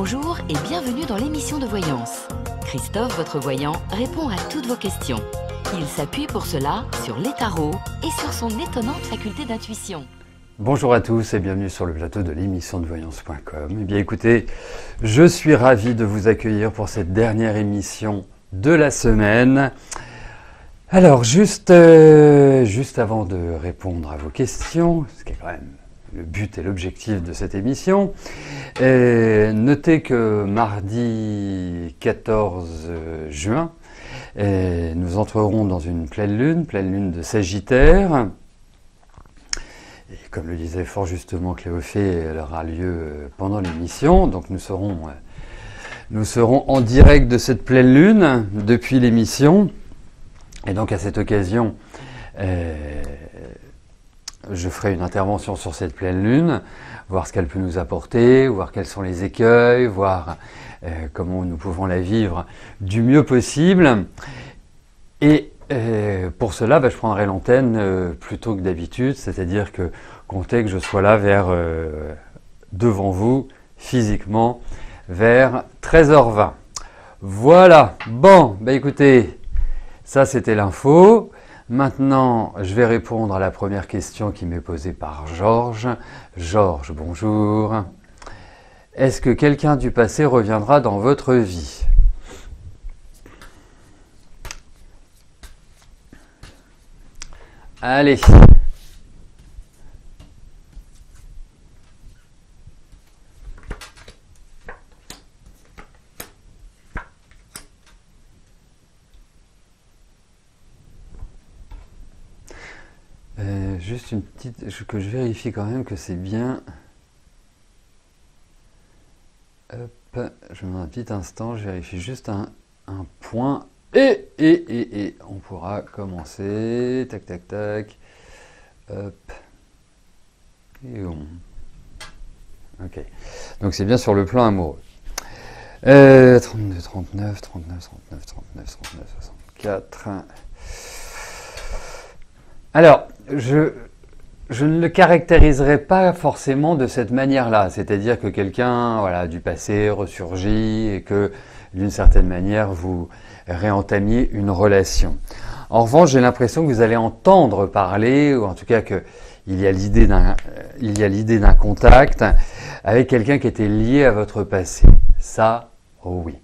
Bonjour et bienvenue dans l'émission de voyance. Christophe, votre voyant, répond à toutes vos questions. Il s'appuie pour cela sur les tarots et sur son étonnante faculté d'intuition. Bonjour à tous et bienvenue sur le plateau de l'émission de voyance.com. Eh bien écoutez, je suis ravi de vous accueillir pour cette dernière émission de la semaine. Alors juste avant de répondre à vos questions, ce qui est quand même le but et l'objectif de cette émission, notez que mardi 14 juin, nous entrerons dans une pleine lune de Sagittaire. Et comme le disait fort justement Cléophée, elle aura lieu pendant l'émission. Donc nous serons en direct de cette pleine lune depuis l'émission. Et donc à cette occasion, je ferai une intervention sur cette pleine lune, voir ce qu'elle peut nous apporter, voir quels sont les écueils, voir comment nous pouvons la vivre du mieux possible. Et pour cela, je prendrai l'antenne plus tôt que d'habitude, c'est-à-dire que comptez que je sois là devant vous, physiquement, vers 13h20. Voilà, bon, écoutez, ça c'était l'info. Maintenant, je vais répondre à la première question qui m'est posée par Georges. Georges, bonjour. Est-ce que quelqu'un du passé reviendra dans votre vie ? Allez. Juste une petite... que je vérifie quand même que c'est bien... Hop, je me mets un petit instant, je vérifie juste un point... Et on pourra commencer. Tac, tac, tac. Hop. Et on. Ok. Donc c'est bien sur le plan amoureux. 32, 39, 39, 39, 39, 39, 64. Alors, je ne le caractériserai pas forcément de cette manière-là. C'est-à-dire que quelqu'un du passé ressurgit et que d'une certaine manière vous réentamiez une relation. En revanche, j'ai l'impression que vous allez entendre parler, ou en tout cas qu'il y a l'idée d'un contact avec quelqu'un qui était lié à votre passé. Ça, oh oui.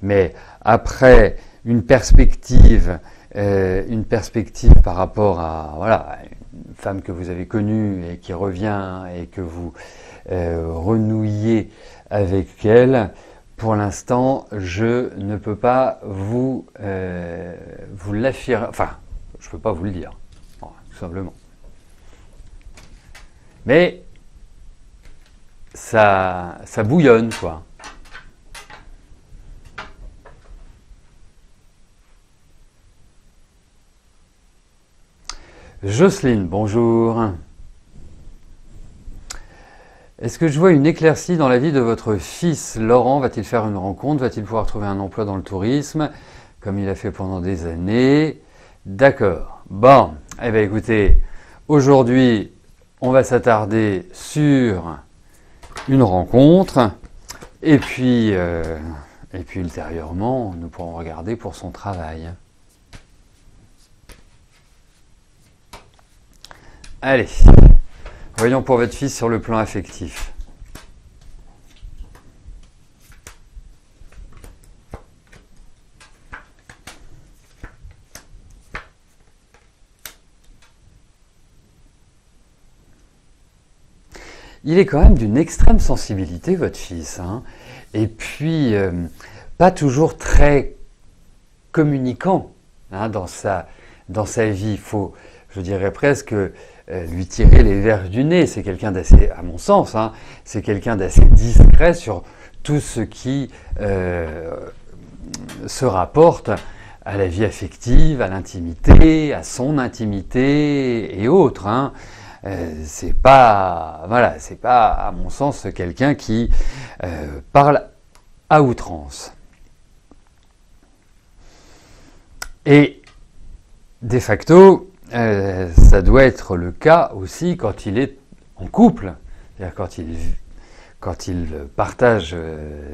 Mais après une perspective par rapport à une femme que vous avez connue et qui revient et que vous renouiez avec elle. Pour l'instant, je ne peux pas vous l'affirmer. Enfin, je ne peux pas vous le dire, bon, tout simplement. Mais ça bouillonne, quoi. Jocelyne, bonjour. Est-ce que je vois une éclaircie dans la vie de votre fils Laurent? Va-t-il faire une rencontre? Va-t-il pouvoir trouver un emploi dans le tourisme, comme il a fait pendant des années? D'accord. Bon, eh bien écoutez, aujourd'hui, on va s'attarder sur une rencontre, et puis ultérieurement, nous pourrons regarder pour son travail. Allez. Voyons pour votre fils sur le plan affectif. Il est quand même d'une extrême sensibilité, votre fils, hein. Et puis, pas toujours très communicant, hein, dans sa vie. Il faut, je dirais presque... lui tirer les verres du nez. C'est quelqu'un d'assez, à mon sens, hein, c'est quelqu'un d'assez discret sur tout ce qui se rapporte à la vie affective, à l'intimité, à son intimité et autres. Hein. C'est pas, à mon sens, quelqu'un qui parle à outrance. Et de facto, ça doit être le cas aussi quand il est en couple, c'est-à-dire quand il partage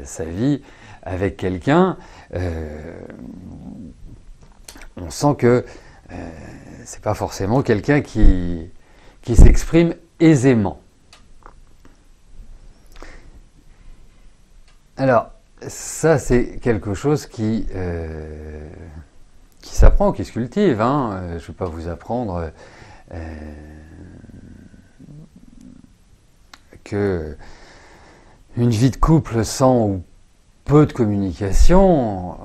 sa vie avec quelqu'un, on sent que c'est pas forcément quelqu'un qui s'exprime aisément. Alors, ça c'est quelque chose qui s'apprend, qui se cultive. Hein. Je ne vais pas vous apprendre que une vie de couple sans ou peu de communication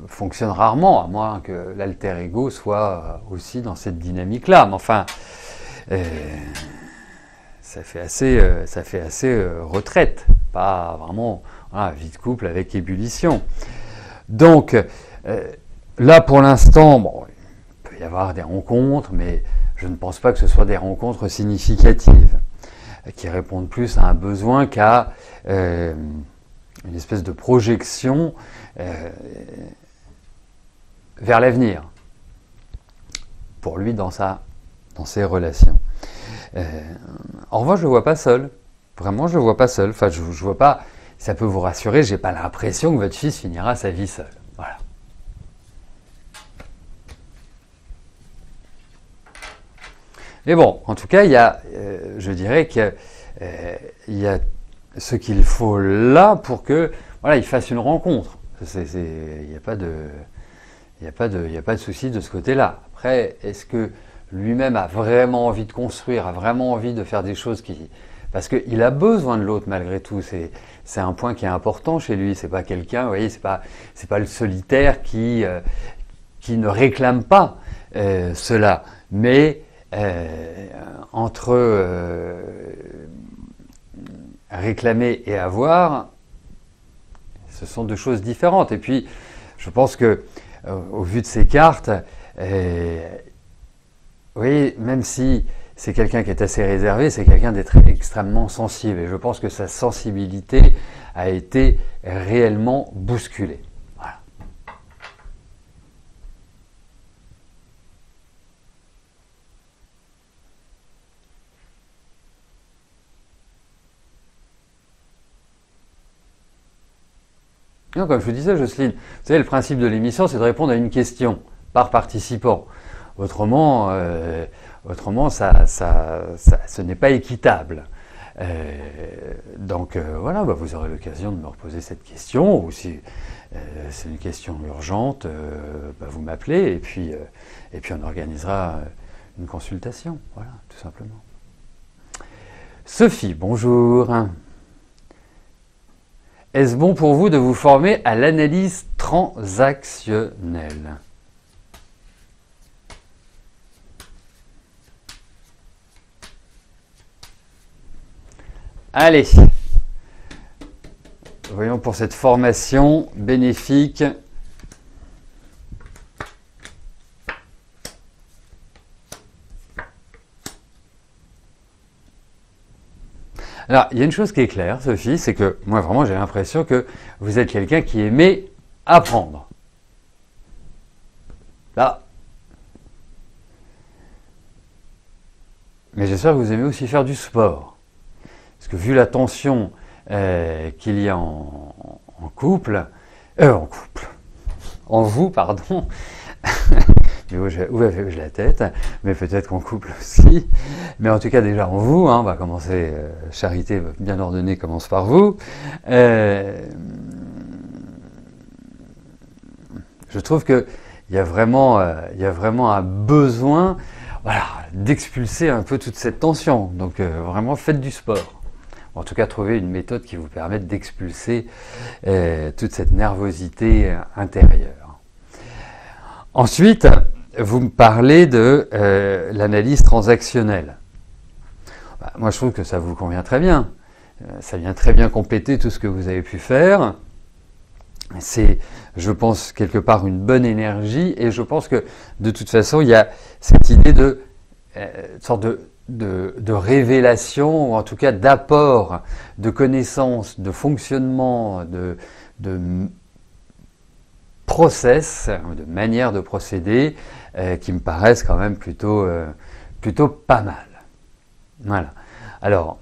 fonctionne rarement, à moins que l'alter ego soit aussi dans cette dynamique-là. Mais enfin, ça fait assez retraite, pas vraiment vie de couple avec ébullition. Donc, là pour l'instant, bon, il peut y avoir des rencontres, mais je ne pense pas que ce soit des rencontres significatives, qui répondent plus à un besoin qu'à une espèce de projection vers l'avenir, pour lui dans ses relations. En revanche, je ne le vois pas seul. Vraiment, je ne le vois pas seul. Enfin, je vois pas, ça peut vous rassurer, je n'ai pas l'impression que votre fils finira sa vie seul. Voilà. Mais bon, en tout cas, je dirais qu'il y a ce qu'il faut là pour que, voilà, il fasse une rencontre. Il n'y a pas de souci de ce côté-là. Après, est-ce que lui-même a vraiment envie de construire, a vraiment envie de faire des choses parce qu'il a besoin de l'autre malgré tout. C'est un point qui est important chez lui. C'est pas quelqu'un, vous voyez, c'est pas le solitaire qui ne réclame pas cela. Mais entre réclamer et avoir, ce sont deux choses différentes. Et puis, je pense que au vu de ces cartes, oui, même si c'est quelqu'un qui est assez réservé, c'est quelqu'un d'être extrêmement sensible. Et je pense que sa sensibilité a été réellement bousculée. Voilà. Non, comme je vous disais, Jocelyne, vous savez, le principe de l'émission, c'est de répondre à une question par participant. Autrement, ce n'est pas équitable. Donc voilà, vous aurez l'occasion de me reposer cette question, ou si c'est une question urgente, vous m'appelez, et puis on organisera une consultation. Voilà, tout simplement. Sophie, bonjour. Est-ce bon pour vous de vous former à l'analyse transactionnelle ? Allez, voyons pour cette formation bénéfique. Alors, il y a une chose qui est claire, Sophie, c'est que moi, vraiment, j'ai l'impression que vous êtes quelqu'un qui aimait apprendre. Là. Mais j'espère que vous aimez aussi faire du sport. Parce que vu la tension qu'il y a en vous, pardon, mais où avais-je la tête, mais peut-être qu'en couple aussi, mais en tout cas déjà en vous, on va commencer, charité bien ordonnée commence par vous. Je trouve qu'il y a vraiment un besoin, voilà, d'expulser un peu toute cette tension. Donc vraiment faites du sport. En tout cas, trouvez une méthode qui vous permette d'expulser toute cette nervosité intérieure. Ensuite, vous me parlez de l'analyse transactionnelle. Moi, je trouve que ça vous convient très bien. Ça vient très bien compléter tout ce que vous avez pu faire. C'est, je pense, quelque part une bonne énergie. Et je pense que, de toute façon, il y a cette idée de sorte de révélation, ou en tout cas d'apport de connaissances, de fonctionnement, de process, de manière de procéder, qui me paraissent quand même plutôt pas mal. Voilà. Alors,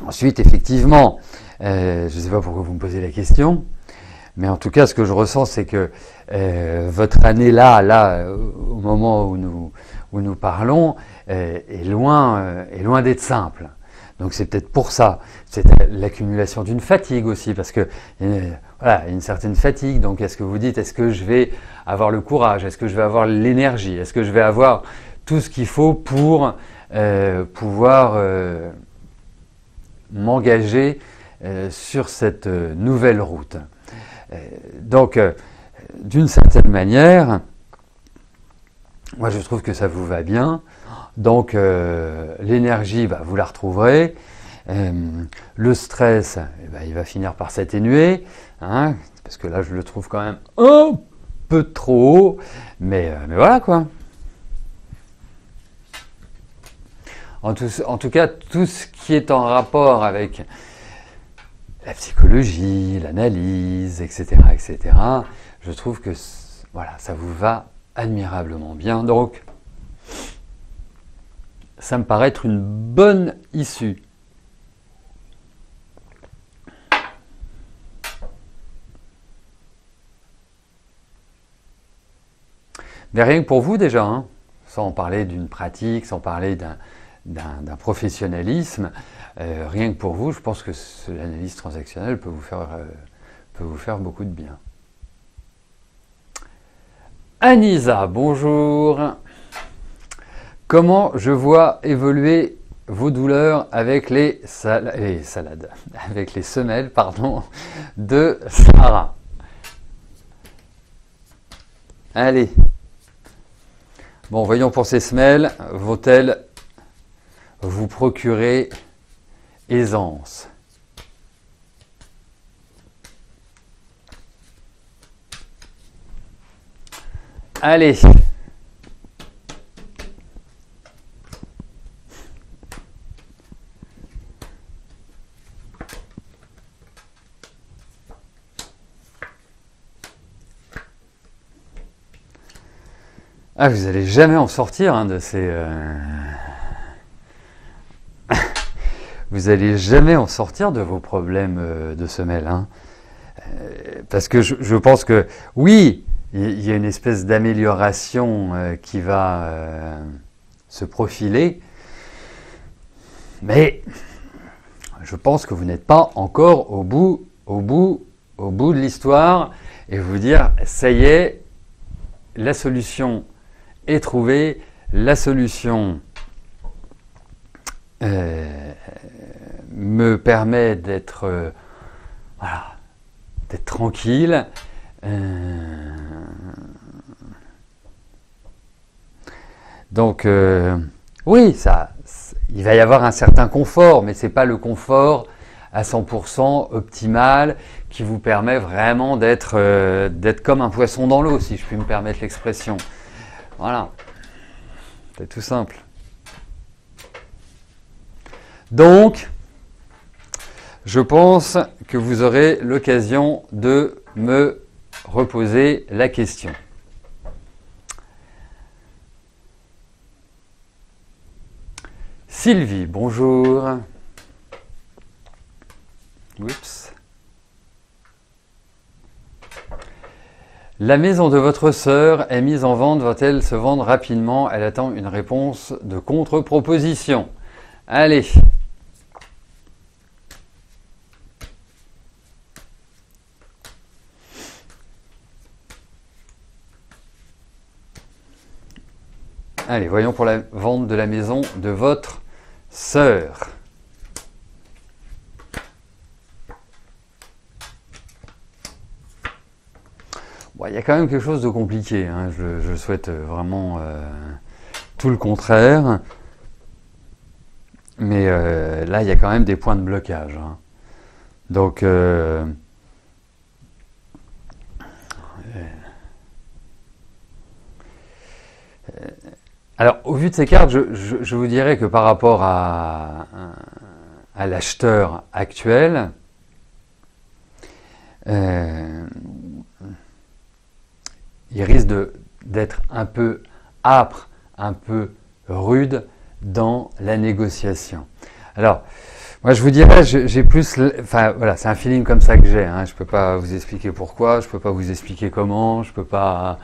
Ensuite, effectivement, je ne sais pas pourquoi vous me posez la question, mais en tout cas, ce que je ressens, c'est que votre année là, au moment où nous parlons, est loin d'être simple. Donc c'est peut-être pour ça. C'est l'accumulation d'une fatigue aussi, parce que voilà, il y a une certaine fatigue. Donc est-ce que vous dites, est-ce que je vais avoir le courage? Est-ce que je vais avoir l'énergie? Est-ce que je vais avoir tout ce qu'il faut pour pouvoir m'engager sur cette nouvelle route? Donc, d'une certaine manière, moi je trouve que ça vous va bien. Donc, l'énergie, vous la retrouverez. Le stress, il va finir par s'atténuer, hein, parce que là je le trouve quand même un peu trop haut. Mais voilà quoi. En tout cas, tout ce qui est en rapport avec la psychologie, l'analyse, etc., je trouve que voilà, ça vous va admirablement bien. Donc, ça me paraît être une bonne issue. Mais rien que pour vous déjà, hein, sans parler d'une pratique, sans parler d'un professionnalisme, rien que pour vous, je pense que l'analyse transactionnelle peut vous faire beaucoup de bien. Anisa, bonjour. Comment je vois évoluer vos douleurs avec les semelles, de Sarah? Allez. Bon, voyons pour ces semelles, vont-elles vous procurer aisance? Allez. Ah, vous n'allez jamais en sortir hein, de ces... Vous n'allez jamais en sortir de vos problèmes de semelles. Hein. Parce que je pense que, oui, il y a une espèce d'amélioration qui va se profiler, mais je pense que vous n'êtes pas encore au bout de l'histoire et vous dire, ça y est, la solution est trouvée, la solution me permet d'être voilà, d'être tranquille. Donc oui, il va y avoir un certain confort, mais c'est pas le confort à 100% optimal qui vous permet vraiment d'être comme un poisson dans l'eau, si je puis me permettre l'expression. Voilà, c'est tout simple. Donc, je pense que vous aurez l'occasion de me reposer la question. Sylvie, bonjour. Oups. La maison de votre sœur est mise en vente, va-t-elle se vendre rapidement? Elle attend une réponse de contre-proposition. Allez. Allez, voyons pour la vente de la maison de votre sœur. Bon, il y a quand même quelque chose de compliqué. Hein. Je souhaite vraiment tout le contraire. Mais là, il y a quand même des points de blocage. Hein. Donc, alors, au vu de ces cartes, je vous dirais que par rapport à l'acheteur actuel, il risque d'être un peu âpre, un peu rude dans la négociation. Alors, Moi, je vous dirais, j'ai plus, enfin voilà, c'est un feeling comme ça que j'ai. Hein. Je peux pas vous expliquer pourquoi, je peux pas vous expliquer comment, je peux pas.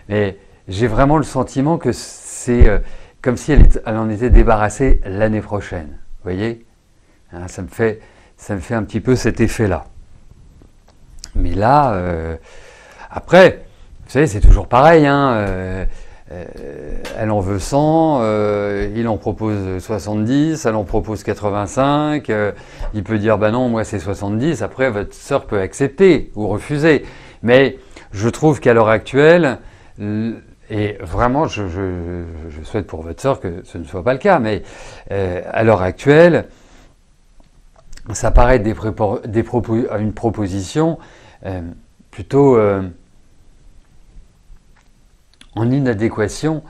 Mais j'ai vraiment le sentiment que c'est comme si elle en était débarrassée l'année prochaine. Vous voyez, hein, ça me fait un petit peu cet effet-là. Mais là, après, vous savez, c'est toujours pareil. Hein, elle en veut 100, il en propose 70, elle en propose 85, il peut dire bah non, moi c'est 70, après votre sœur peut accepter ou refuser. Mais je trouve qu'à l'heure actuelle, et vraiment je souhaite pour votre sœur que ce ne soit pas le cas, mais à l'heure actuelle, ça paraît une proposition plutôt en inadéquation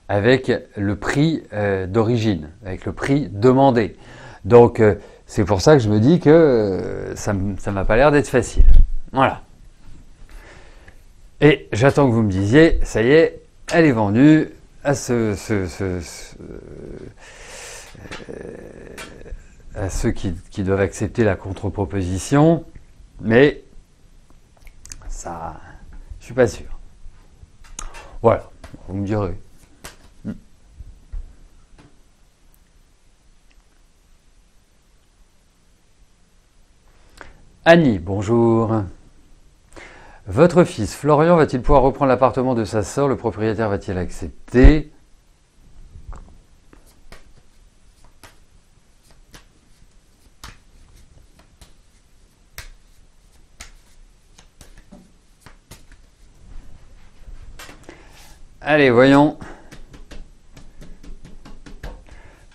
avec le prix d'origine, avec le prix demandé. Donc c'est pour ça que je me dis que ça m'a pas l'air d'être facile. Voilà. Et j'attends que vous me disiez, ça y est, elle est vendue à ceux qui doivent accepter la contre-proposition, mais ça, je suis pas sûr. Voilà, vous me direz. Annie, bonjour. Votre fils, Florian, va-t-il pouvoir reprendre l'appartement de sa sœur? Le propriétaire va-t-il accepter? Allez, voyons.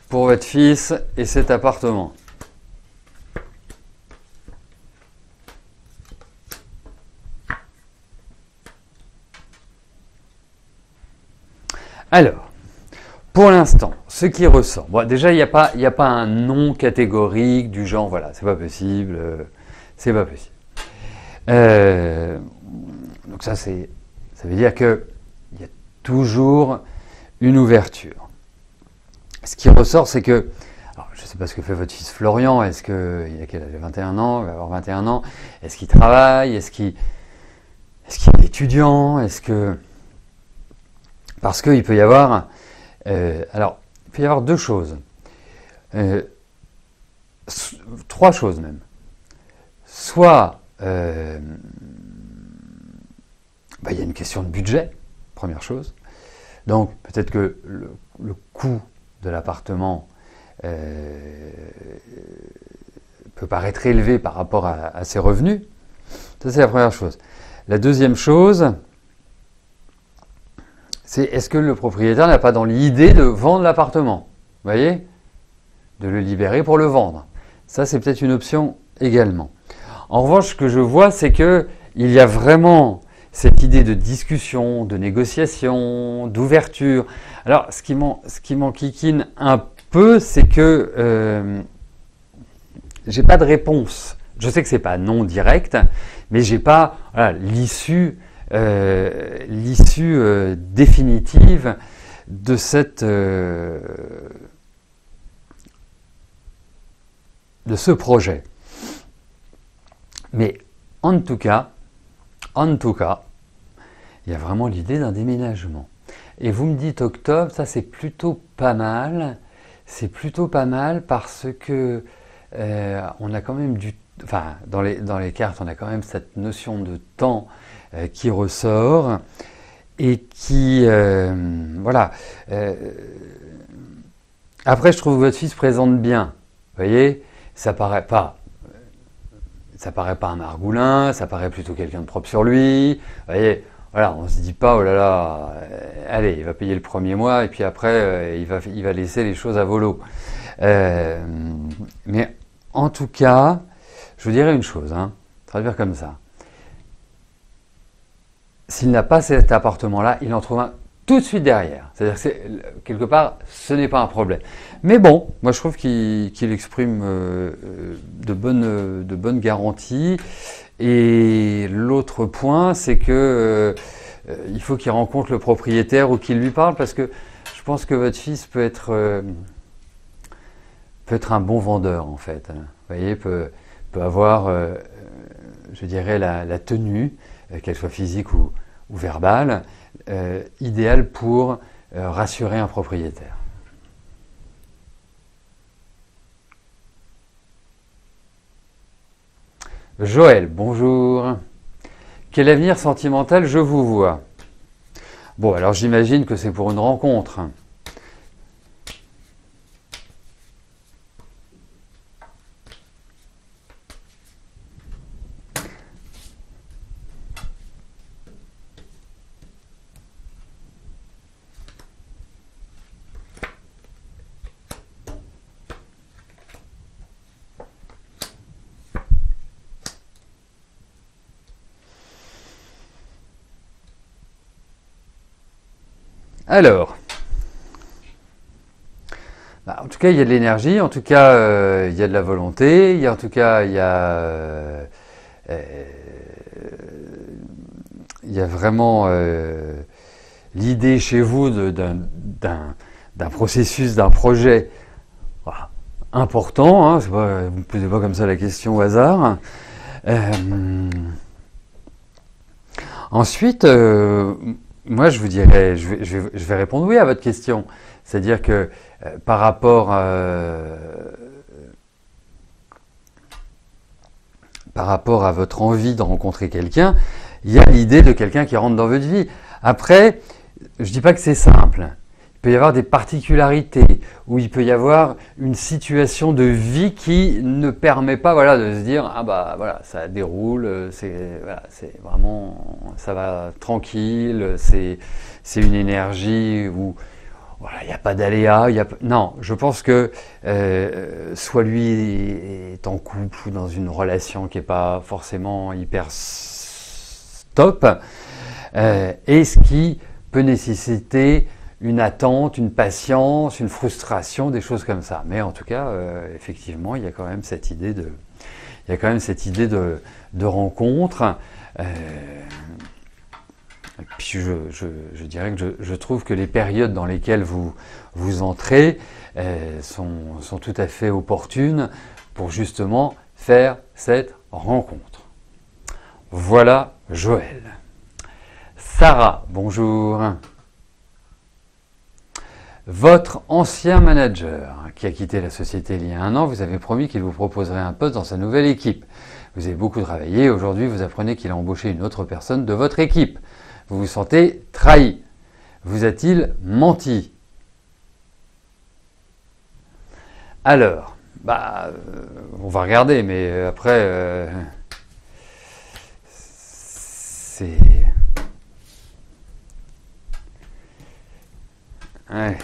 Pour votre fils et cet appartement. Alors, pour l'instant, ce qui ressort. Bon, déjà, il n'y a pas un non catégorique du genre, voilà, c'est pas possible, c'est pas possible. Donc ça veut dire que il y a toujours une ouverture. Ce qui ressort, c'est que, alors, je ne sais pas ce que fait votre fils Florian, est-ce qu'il a quel âge? 21 ans, il va avoir 21 ans, est-ce qu'il travaille, est-ce qu'il est étudiant, parce qu'il peut y avoir, deux choses, trois choses même. Soit, il y a une question de budget, première chose. Donc peut-être que le coût de l'appartement peut paraître élevé par rapport à ses revenus. Ça, c'est la première chose. La deuxième chose, c'est est-ce que le propriétaire n'a pas dans l'idée de vendre l'appartement? Vous voyez? De le libérer pour le vendre. Ça, c'est peut-être une option également. En revanche, ce que je vois, c'est qu'il y a vraiment cette idée de discussion, de négociation, d'ouverture. Alors, ce qui m'enquiquine un peu, c'est que j'ai pas de réponse. Je sais que c'est pas non direct, mais j'ai pas l'issue définitive de ce projet. Mais en tout cas, il y a vraiment l'idée d'un déménagement. Et vous me dites octobre, ça c'est plutôt pas mal. C'est plutôt pas mal parce que on a quand même dans les cartes, on a quand même cette notion de temps qui ressort et qui voilà. Après, je trouve que votre fils présente bien. Vous voyez, ça paraît pas un margoulin, ça paraît plutôt quelqu'un de propre sur lui. Vous voyez, voilà, on se dit pas oh là là, allez, il va payer le premier mois et puis après il va laisser les choses à volo. Mais en tout cas, je vous dirais une chose, traduire comme ça. S'il n'a pas cet appartement-là, il en trouve un tout de suite derrière. C'est-à-dire que quelque part, ce n'est pas un problème. Mais bon, moi je trouve qu'il exprime de bonnes garanties. Et l'autre point, c'est que il faut qu'il rencontre le propriétaire ou qu'il lui parle, parce que je pense que votre fils peut être peut être un bon vendeur en fait. Vous voyez, peut avoir, je dirais, la tenue, qu'elle soit physique ou verbale, idéale pour rassurer un propriétaire. Joël, bonjour. Quel avenir sentimental je vous vois? Bon, alors j'imagine que c'est pour une rencontre. Alors, en tout cas, il y a de l'énergie, en tout cas, il y a de la volonté, en tout cas, il y a vraiment l'idée chez vous d'un processus, d'un projet important. Hein, vous ne me posez pas comme ça la question au hasard. Ensuite, moi, je vous dirais, je vais répondre oui à votre question. C'est-à-dire que par rapport à votre envie de rencontrer quelqu'un, il y a l'idée de quelqu'un qui rentre dans votre vie. Après, je ne dis pas que c'est simple. Il peut y avoir des particularités, ou il peut y avoir une situation de vie qui ne permet pas, voilà, de se dire ah bah voilà, ça déroule, c'est vraiment, ça va tranquille, c'est une énergie où voilà, il n'y a pas d'aléa, non, je pense que soit lui est en couple ou dans une relation qui n'est pas forcément hyper top, et ce qui peut nécessiter une attente, une patience, une frustration, des choses comme ça. Mais en tout cas, effectivement, il y a quand même cette idée de rencontre. Et puis je dirais que je trouve que les périodes dans lesquelles vous entrez sont tout à fait opportunes pour justement faire cette rencontre. Voilà Joël. Sarah, bonjour. Votre ancien manager qui a quitté la société il y a 1 an, vous avez promis qu'il vous proposerait un poste dans sa nouvelle équipe. Vous avez beaucoup travaillé, aujourd'hui vous apprenez qu'il a embauché une autre personne de votre équipe. Vous vous sentez trahi. Vous a-t-il menti? Alors, on va regarder, mais après, c'est... Ouais.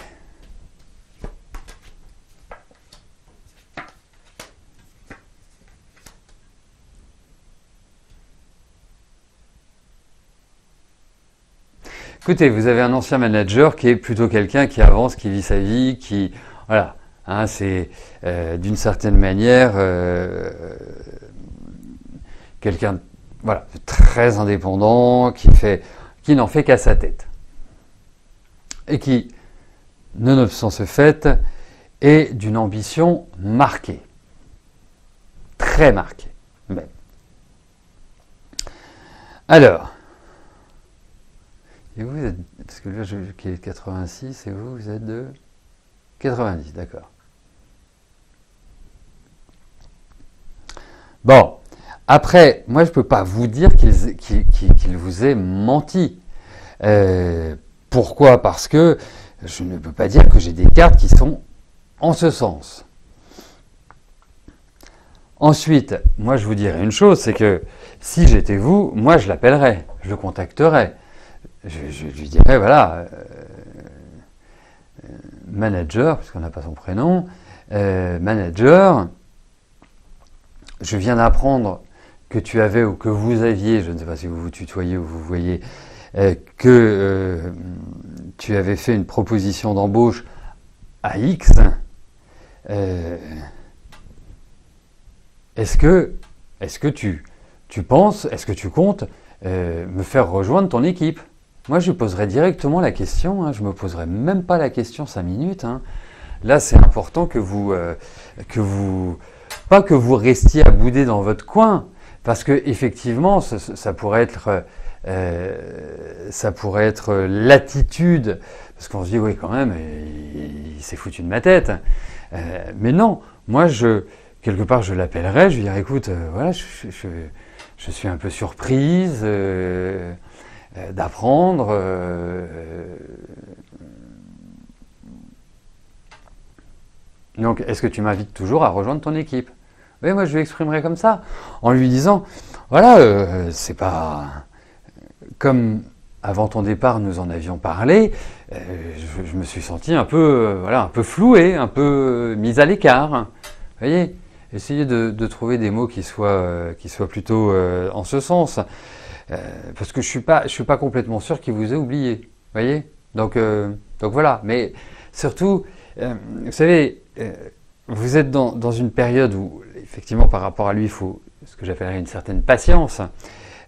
Écoutez, vous avez un ancien manager qui est plutôt quelqu'un qui avance, qui vit sa vie, qui... Voilà, hein, c'est d'une certaine manière quelqu'un voilà, de très indépendant, qui n'en fait qu'à sa tête. Et qui, nonobstant ce fait, est d'une ambition marquée. Très marquée, même. Alors... Et vous êtes, parce que là, qui est 86, et vous êtes de 90, d'accord. Bon, après, moi, je ne peux pas vous dire qu'il vous ait menti. Pourquoi? Parce que je ne peux pas dire que j'ai des cartes qui sont en ce sens. Ensuite, moi, je vous dirais une chose, c'est que si j'étais vous, moi, je l'appellerais, je le contacterais. Je lui dirais, voilà, manager, puisqu'on n'a pas son prénom, manager, je viens d'apprendre que tu avais ou que vous aviez, je ne sais pas si vous vous tutoyez ou vous voyez, que tu avais fait une proposition d'embauche à X. Est-ce que tu penses, est-ce que tu comptes me faire rejoindre ton équipe? Moi, je lui poserais directement la question, hein, je ne me poserais même pas la question 5 minutes. Hein. là c'est important pas que vous restiez à bouder dans votre coin, parce que effectivement ça pourrait être l'attitude, parce qu'on se dit oui quand même, il s'est foutu de ma tête. Mais non, moi quelque part je l'appellerais, je lui dirais écoute, voilà, je suis un peu surprise d'apprendre. Donc, est-ce que tu m'invites toujours à rejoindre ton équipe? Oui, moi je lui exprimerais comme ça, en lui disant, voilà, c'est pas comme avant ton départ nous en avions parlé, je me suis senti un peu, un peu floué, un peu mis à l'écart. Vous voyez, essayez de trouver des mots qui soient plutôt en ce sens, parce que je suis pas complètement sûr qu'il vous ait oublié. Vous voyez, donc voilà. Mais surtout, vous savez. Vous êtes dans une période où, effectivement, par rapport à lui, il faut ce que j'appellerais une certaine patience.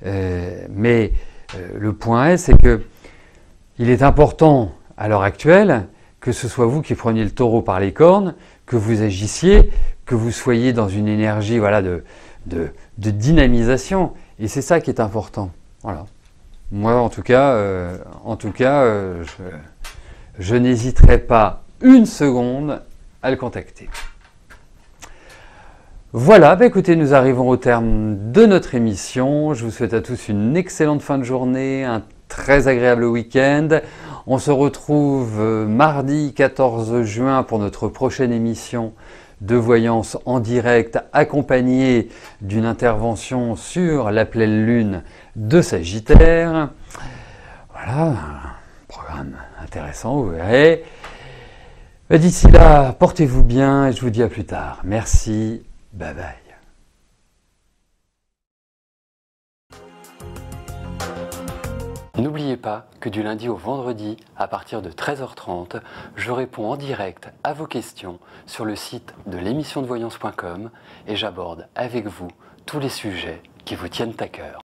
Mais le point est, c'est que il est important, à l'heure actuelle, que ce soit vous qui preniez le taureau par les cornes, que vous agissiez, que vous soyez dans une énergie de dynamisation. Et c'est ça qui est important. Voilà. Moi, en tout cas, je n'hésiterai pas une seconde à le contacter. Voilà, écoutez, nous arrivons au terme de notre émission. Je vous souhaite à tous une excellente fin de journée, un très agréable week-end. On se retrouve mardi 14 juin pour notre prochaine émission de voyance en direct, accompagnée d'une intervention sur la pleine lune de Sagittaire. Voilà, un programme intéressant, vous verrez. D'ici là, portez-vous bien et je vous dis à plus tard. Merci, bye bye. N'oubliez pas que du lundi au vendredi, à partir de 13h30, je réponds en direct à vos questions sur le site de l'émissiondevoyance.com et j'aborde avec vous tous les sujets qui vous tiennent à cœur.